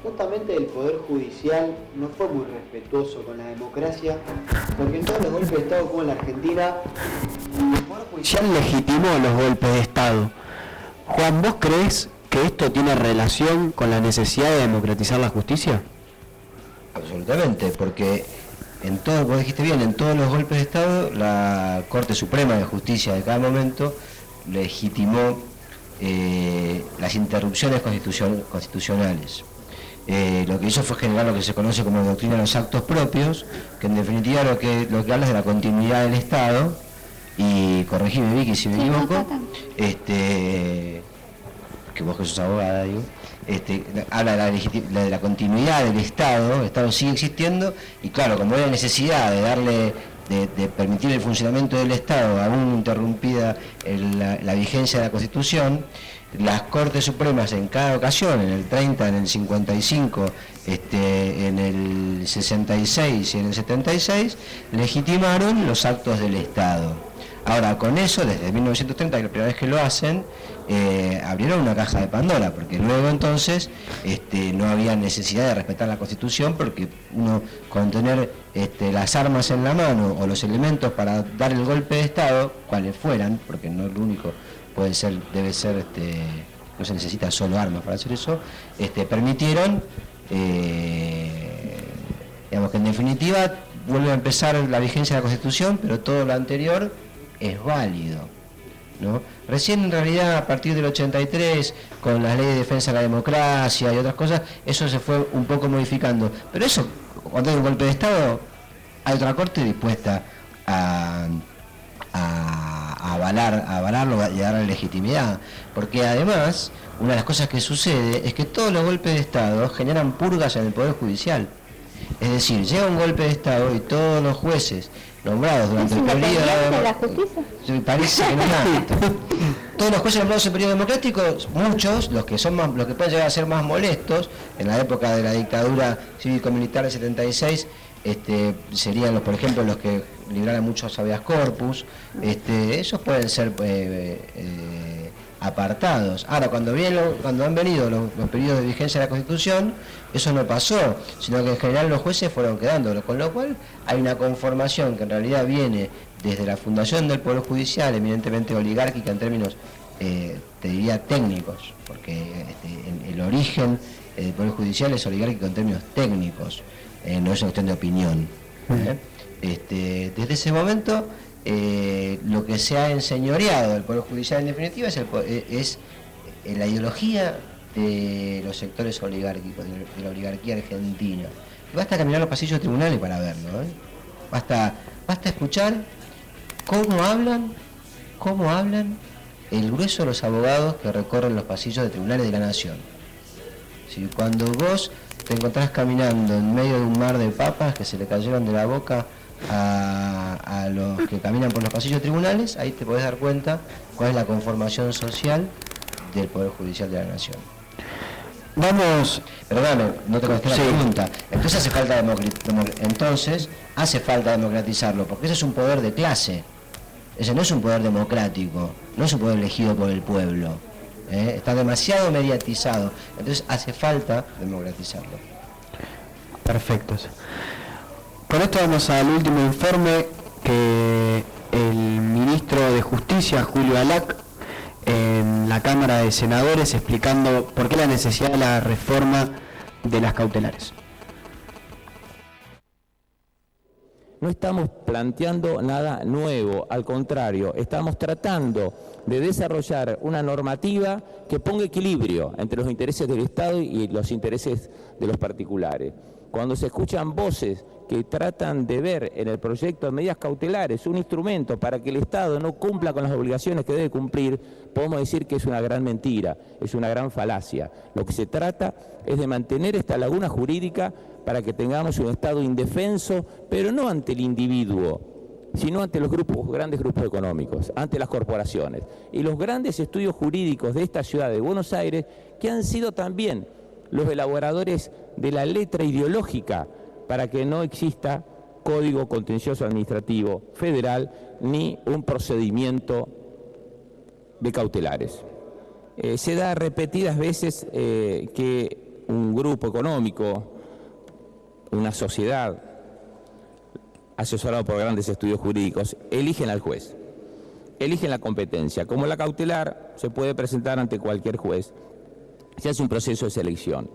justamente el Poder Judicial no fue muy respetuoso con la democracia, porque en todos los golpes de Estado como en la Argentina, el Poder Judicial legitimó los golpes de Estado. Juan, ¿vos crees que esto tiene relación con la necesidad de democratizar la justicia? Absolutamente, porque como dijiste bien, en todos los golpes de Estado, la Corte Suprema de Justicia de cada momento legitimó las interrupciones constitucionales. Lo que hizo fue generar lo que se conoce como doctrina de los actos propios, que en definitiva lo que habla es de la continuidad del Estado, y corregime Vicky si me equivoco, que vos que sos abogada, digo, habla de la continuidad del Estado. El Estado sigue existiendo y claro, como hay la necesidad de darle de permitir el funcionamiento del Estado aún interrumpida la vigencia de la Constitución, las Cortes Supremas en cada ocasión, en el 30, en el 55, en el 66 y en el 76, legitimaron los actos del Estado. Ahora, con eso, desde 1930, que la primera vez que lo hacen, abrieron una caja de Pandora, porque luego entonces no había necesidad de respetar la Constitución, porque uno con tener las armas en la mano o los elementos para dar el golpe de Estado, cuales fueran, porque no es lo único, puede ser, debe ser, no se necesita solo armas para hacer eso, permitieron, digamos que en definitiva vuelve a empezar la vigencia de la Constitución, pero todo lo anterior es válido, ¿no? Recién en realidad a partir del 83, con las leyes de defensa de la democracia y otras cosas, eso se fue un poco modificando, pero eso, cuando hay un golpe de Estado, hay otra corte dispuesta a avalarlo y a darle legitimidad, porque además una de las cosas que sucede es que todos los golpes de Estado generan purgas en el Poder Judicial. Es decir, llega un golpe de Estado y todos los jueces nombrados durante el periodo de la justicia. Parece que no tanto. Todos los jueces nombrados en periodo democrático, muchos, los que pueden llegar a ser más molestos, en la época de la dictadura cívico-militar de 76, serían los, por ejemplo, los que libraran muchos habeas corpus, esos pueden ser apartados. Ahora, cuando han venido los periodos de vigencia de la Constitución, eso no pasó, sino que en general los jueces fueron quedando, con lo cual hay una conformación que en realidad viene desde la fundación del Poder Judicial, eminentemente oligárquica en términos, te diría, técnicos, porque el origen del Poder Judicial es oligárquico en términos técnicos, no es una cuestión de opinión. Desde ese momento, lo que se ha enseñoreado del Poder Judicial en definitiva es la ideología de los sectores oligárquicos, de la oligarquía argentina. Basta caminar los pasillos de tribunales para verlo, basta escuchar cómo hablan el grueso de los abogados que recorren los pasillos de tribunales de la nación. Si cuando vos te encontrás caminando en medio de un mar de papas que se le cayeron de la boca a los que caminan por los pasillos de tribunales, ahí te podés dar cuenta cuál es la conformación social del Poder Judicial de la Nación. Vamos... Perdóname, no te contesté la pregunta. Entonces hace falta democratizarlo, porque ese es un poder de clase. Ese no es un poder democrático, no es un poder elegido por el pueblo. Está demasiado mediatizado, entonces hace falta democratizarlo. Perfecto. Con esto vamos al último informe que el ministro de Justicia, Julio Alac, en la Cámara de Senadores, explicando por qué la necesidad de la reforma de las cautelares. No estamos planteando nada nuevo, al contrario, estamos tratando de desarrollar una normativa que ponga equilibrio entre los intereses del Estado y los intereses de los particulares. Cuando se escuchan voces que tratan de ver en el proyecto de medidas cautelares un instrumento para que el Estado no cumpla con las obligaciones que debe cumplir, podemos decir que es una gran mentira, es una gran falacia. Lo que se trata es de mantener esta laguna jurídica para que tengamos un Estado indefenso, pero no ante el individuo, sino ante los grandes grupos económicos, ante las corporaciones. Y los grandes estudios jurídicos de esta ciudad de Buenos Aires, que han sido también los elaboradores de la letra ideológica para que no exista Código Contencioso Administrativo Federal ni un procedimiento de cautelares. Se da repetidas veces que un grupo económico, una sociedad, asesorado por grandes estudios jurídicos, eligen al juez, eligen la competencia. Como la cautelar se puede presentar ante cualquier juez, se hace un proceso de selección.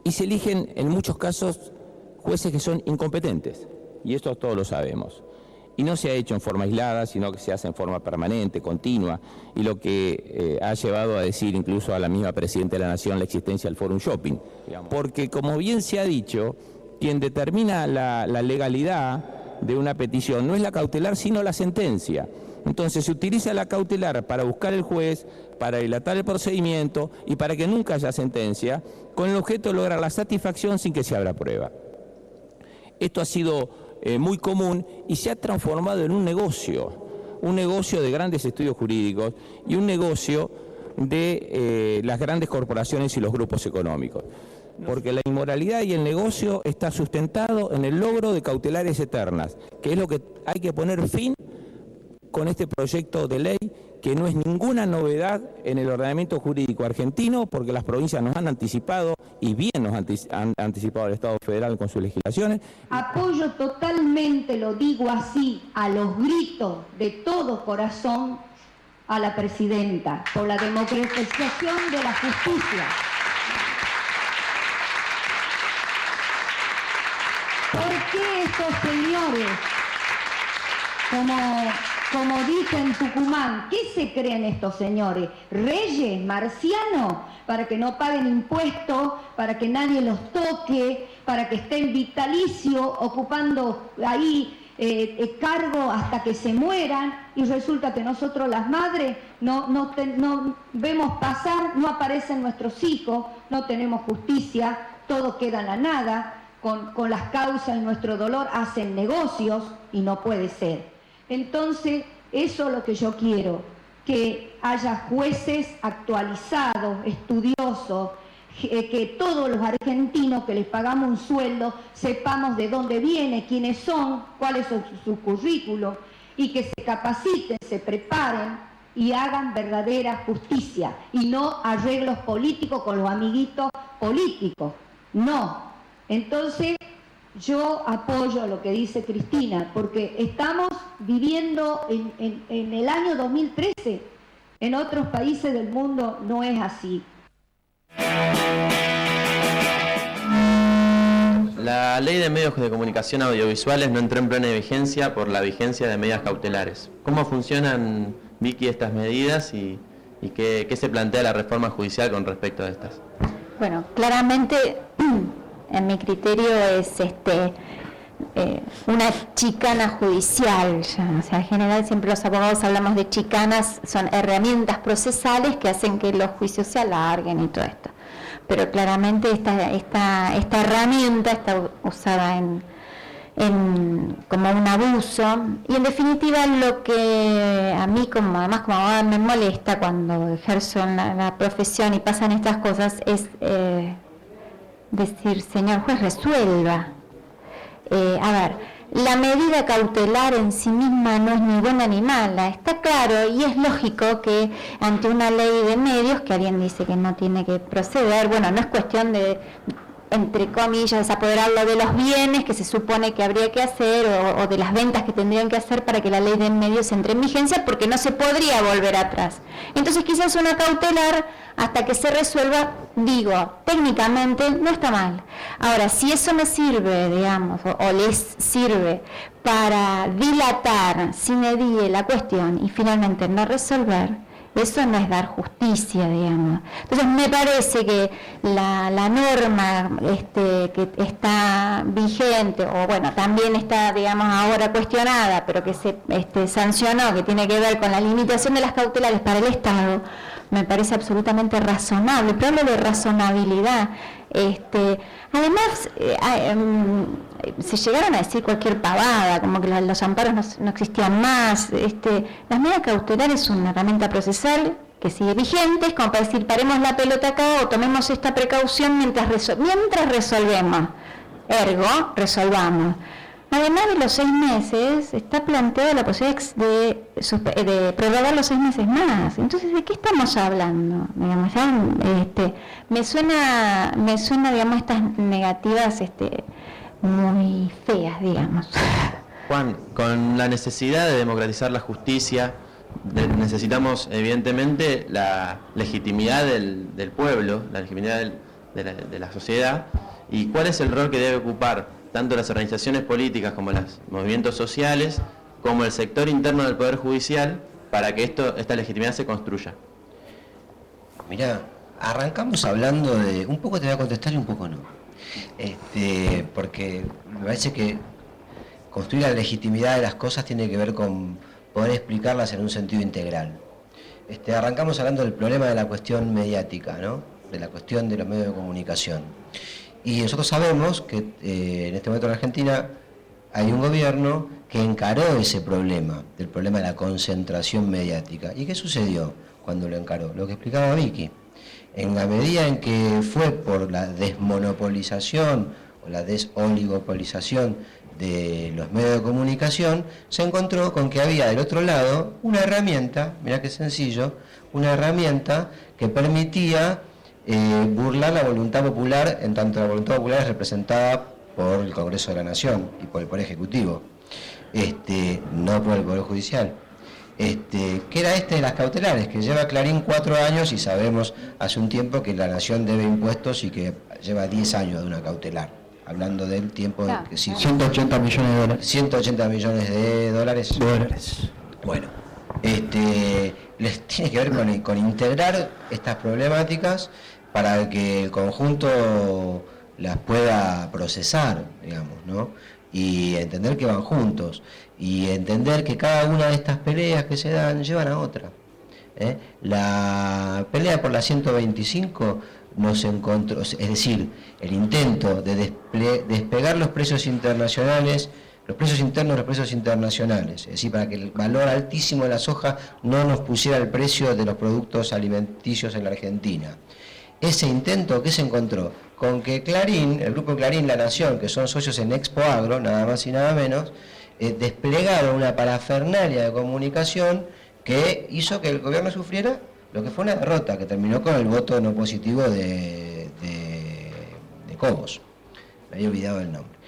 Y se eligen en muchos casos jueces que son incompetentes, y esto todos lo sabemos. Y no se ha hecho en forma aislada, sino que se hace en forma permanente, continua, y lo que ha llevado a decir incluso a la misma Presidenta de la Nación la existencia del Forum Shopping. Porque, como bien se ha dicho, quien determina la legalidad de una petición no es la cautelar, sino la sentencia. Entonces se utiliza la cautelar para buscar el juez, para dilatar el procedimiento y para que nunca haya sentencia, con el objeto de lograr la satisfacción sin que se abra prueba. Esto ha sido muy común y se ha transformado en un negocio de grandes estudios jurídicos y un negocio de las grandes corporaciones y los grupos económicos. Porque la inmoralidad y el negocio está sustentado en el logro de cautelares eternas, que es lo que hay que poner fin con este proyecto de ley, que no es ninguna novedad en el ordenamiento jurídico argentino, porque las provincias nos han anticipado, y bien nos han anticipado el Estado federal con sus legislaciones. Apoyo totalmente, lo digo así, a los gritos de todo corazón, a la presidenta, por la democratización de la justicia. ¿Por qué estos señores, como dije en Tucumán, qué se creen estos señores? ¿Reyes, marcianos? Para que no paguen impuestos, para que nadie los toque, para que estén vitalicio ocupando ahí cargo hasta que se mueran, y resulta que nosotros las madres no vemos pasar, no aparecen nuestros hijos, no tenemos justicia, todo queda en la nada. Con las causas y nuestro dolor hacen negocios y no puede ser. Entonces, eso es lo que yo quiero, que haya jueces actualizados, estudiosos, que todos los argentinos que les pagamos un sueldo sepamos de dónde viene, quiénes son, cuál es su currículo, y que se capaciten, se preparen y hagan verdadera justicia y no arreglos políticos con los amiguitos políticos. No. Entonces, yo apoyo lo que dice Cristina, porque estamos viviendo en el año 2013. En otros países del mundo no es así. La ley de medios de comunicación audiovisuales no entró en plena vigencia por la vigencia de medidas cautelares. ¿Cómo funcionan, Vicky, estas medidas y qué se plantea la reforma judicial con respecto a estas? Bueno, claramente, en mi criterio es una chicana judicial. O sea, en general siempre los abogados hablamos de chicanas, son herramientas procesales que hacen que los juicios se alarguen y todo esto. Pero claramente esta herramienta está usada como un abuso, y en definitiva lo que a mí además como abogada me molesta cuando ejerzo la profesión y pasan estas cosas es decir, señor juez, resuelva. A ver, la medida cautelar en sí misma no es ni buena ni mala, está claro, y es lógico que ante una ley de medios que alguien dice que no tiene que proceder, bueno, no es cuestión de, entre comillas, desapoderarlo de los bienes que se supone que habría que hacer o de las ventas que tendrían que hacer para que la ley de medios entre en vigencia, porque no se podría volver atrás. Entonces quizás una cautelar hasta que se resuelva, digo, técnicamente no está mal. Ahora, si eso me sirve, digamos, o les sirve para dilatar sine die la cuestión y finalmente no resolver, eso no es dar justicia, digamos. Entonces me parece que la norma que está vigente, o bueno, también está, digamos, ahora cuestionada, pero que se sancionó, que tiene que ver con la limitación de las cautelares para el Estado, me parece absolutamente razonable, pero hablo de razonabilidad. Además, se llegaron a decir cualquier pavada, como que los amparos no existían más. Las medidas cautelares es una herramienta procesal que sigue vigente, es como para decir, paremos la pelota acá o tomemos esta precaución mientras resolvemos. Ergo, resolvamos. Además de los 6 meses, está planteada la posibilidad de prorrogar los 6 meses más. Entonces, ¿de qué estamos hablando? Digamos, me suena, digamos, estas negativas muy feas, digamos. Juan, con la necesidad de democratizar la justicia, necesitamos evidentemente la legitimidad del pueblo, la legitimidad de la sociedad. ¿Y cuál es el rol que debe ocupar tanto las organizaciones políticas como los movimientos sociales, como el sector interno del Poder Judicial, para que esta legitimidad se construya? Mirá, arrancamos hablando de... Un poco te voy a contestar y un poco no. Porque me parece que construir la legitimidad de las cosas tiene que ver con poder explicarlas en un sentido integral. Arrancamos hablando del problema de la cuestión mediática, ¿no? De la cuestión de los medios de comunicación. Y nosotros sabemos que en este momento en Argentina hay un gobierno que encaró ese problema, del problema de la concentración mediática. ¿Y qué sucedió cuando lo encaró? Lo que explicaba Vicky. En la medida en que fue por la desmonopolización o la desoligopolización de los medios de comunicación, se encontró con que había del otro lado una herramienta, mirá qué sencillo, una herramienta que permitía burlar la voluntad popular, en tanto la voluntad popular es representada por el Congreso de la Nación y por el Poder Ejecutivo, no por el Poder Judicial. Que era de las cautelares, que lleva Clarín 4 años y sabemos hace un tiempo que la Nación debe impuestos y que lleva 10 años de una cautelar, hablando del tiempo de que 180 millones de dólares. 180 millones de dólares. Bueno, les tiene que ver con integrar estas problemáticas para que el conjunto las pueda procesar, digamos, ¿no? Y entender que van juntos, y entender que cada una de estas peleas que se dan llevan a otra. La pelea por la 125 nos encontró, es decir, el intento de despegar los precios internacionales, los precios internos, los precios internacionales, es decir, para que el valor altísimo de la soja no nos pusiera el precio de los productos alimenticios en la Argentina. Ese intento, ¿qué se encontró? Con que Clarín, el grupo Clarín, La Nación, que son socios en Expo Agro, nada más y nada menos, desplegaron una parafernalia de comunicación que hizo que el gobierno sufriera lo que fue una derrota, que terminó con el voto no positivo de Cobos. Me había olvidado el nombre.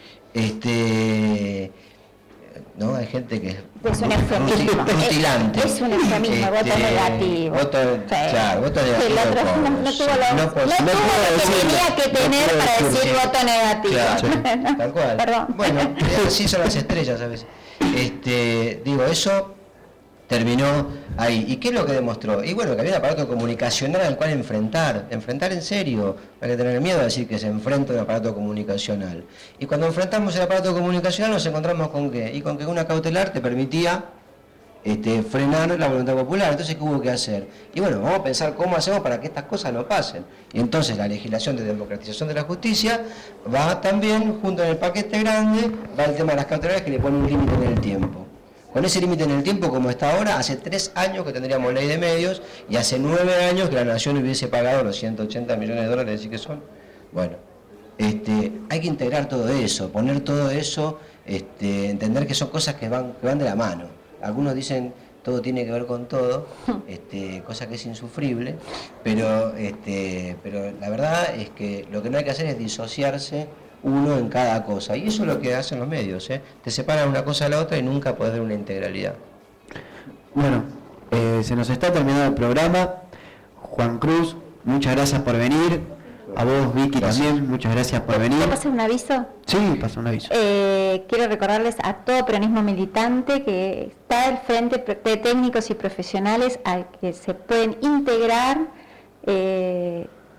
¿No? Hay gente que es un eufemismo. Rutilante. Es un eufemismo, voto negativo. Claro, voto negativo. El otro no tuvo lo que tenía que tener para decir voto negativo. Claro, tal cual. Perdón. Bueno, así son las estrellas a veces. Digo, eso terminó ahí. ¿Y qué es lo que demostró? Y bueno, que había un aparato comunicacional al cual enfrentar en serio, no hay que tener miedo a decir que se enfrenta un aparato comunicacional. Y cuando enfrentamos el aparato comunicacional nos encontramos con ¿qué? Y con que una cautelar te permitía frenar la voluntad popular. Entonces, ¿qué hubo que hacer? Y bueno, vamos a pensar cómo hacemos para que estas cosas no pasen. Y entonces la legislación de democratización de la justicia va también, junto en el paquete grande, va el tema de las cautelares que le pone un límite en el tiempo. Con ese límite en el tiempo, como está ahora, hace 3 años que tendríamos ley de medios y hace 9 años que la Nación hubiese pagado los 180 millones de dólares, ¿sí que son? Bueno, hay que integrar todo eso, poner todo eso, entender que son cosas que van de la mano. Algunos dicen todo tiene que ver con todo, cosa que es insufrible, pero la verdad es que lo que no hay que hacer es disociarse uno en cada cosa, y eso es lo que hacen los medios, te separan una cosa de la otra y nunca podés ver una integralidad. Bueno, se nos está terminando el programa. Juan Cruz, muchas gracias por venir. A vos, Vicky, también, muchas gracias por venir. ¿Puedo pasar un aviso? Sí, pasa un aviso. Quiero recordarles a todo peronismo militante que está al frente de técnicos y profesionales al que se pueden integrar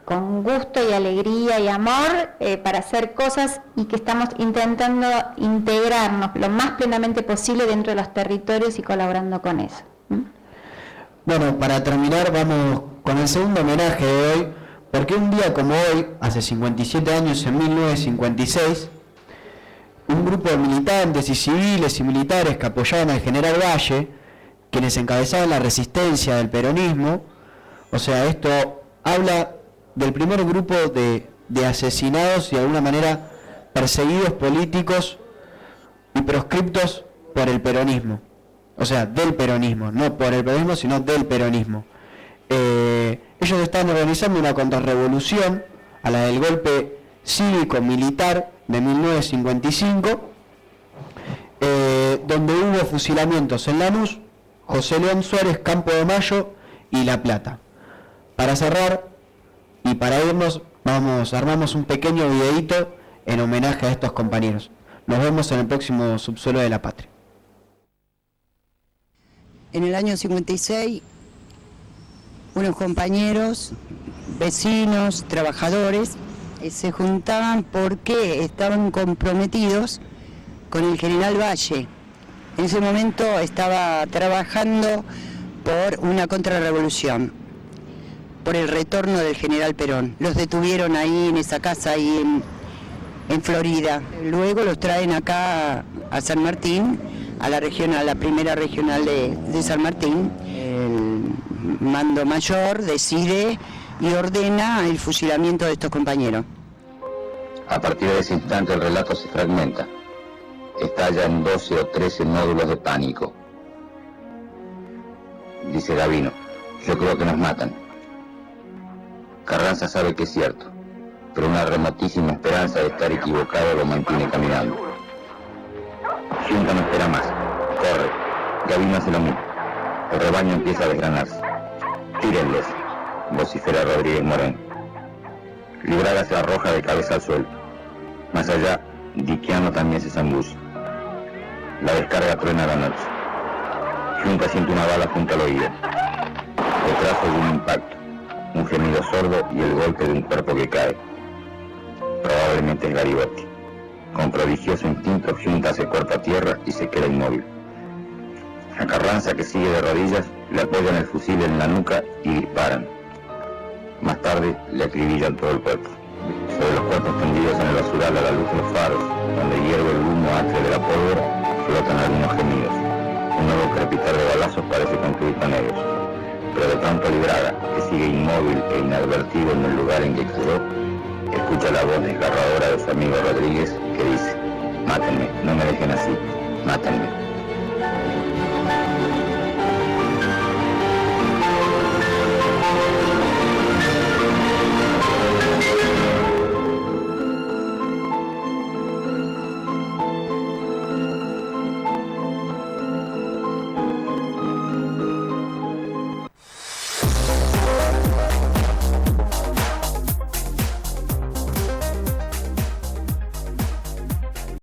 con gusto y alegría y amor para hacer cosas, y que estamos intentando integrarnos lo más plenamente posible dentro de los territorios y colaborando con eso. Bueno, para terminar vamos con el segundo homenaje de hoy, porque un día como hoy, hace 57 años, en 1956, un grupo de militantes y civiles y militares que apoyaban al general Valle, quienes encabezaban la resistencia del peronismo, o sea, esto habla del primer grupo de asesinados y de alguna manera perseguidos políticos y proscriptos por el peronismo. O sea, del peronismo, no por el peronismo, sino del peronismo. Ellos están organizando una contrarrevolución a la del golpe cívico-militar de 1955, donde hubo fusilamientos en Lanús, José León Suárez, Campo de Mayo y La Plata. Para cerrar y para irnos, armamos un pequeño videíto en homenaje a estos compañeros. Nos vemos en el próximo Subsuelo de la Patria. En el año 56, unos compañeros, vecinos, trabajadores, se juntaban porque estaban comprometidos con el general Valle. En ese momento estaba trabajando por una contrarrevolución, por el retorno del general Perón. Los detuvieron ahí en esa casa, ahí en Florida. Luego los traen acá a San Martín, a la primera regional de San Martín. El mando mayor decide y ordena el fusilamiento de estos compañeros. A partir de ese instante el relato se fragmenta. estalla en 12 o 13 nódulos de pánico. Dice Gavino, yo creo que nos matan. Carranza sabe que es cierto, pero una remotísima esperanza de estar equivocado lo mantiene caminando. Junta no espera más, corre, Gavino hace lo mismo. El rebaño empieza a desgranarse. Tírenles, vocifera Rodríguez Moreno. Libraga se arroja de cabeza al suelo. Más allá, Diquiano también se zambulle. La descarga truena a la noche. Junta siente una bala junto al oído. Detrás de un impacto, un gemido sordo y el golpe de un cuerpo que cae. Probablemente es Garibaldi. Con prodigioso instinto, Junta se corta a tierra y se queda inmóvil. A Carranza, que sigue de rodillas, le apoyan el fusil en la nuca y disparan. Más tarde le acribillan todo el cuerpo. Sobre los cuerpos tendidos en el basural a la luz de los faros, donde hierve el humo acre de la pólvora, flotan algunos gemidos. Un nuevo crepitar de balazos parece concluir con ellos. Pero de pronto Libraga, que sigue inmóvil e inadvertido en el lugar en que cayó, escucha la voz desgarradora de su amigo Rodríguez que dice: mátenme, no me dejen así, mátenme.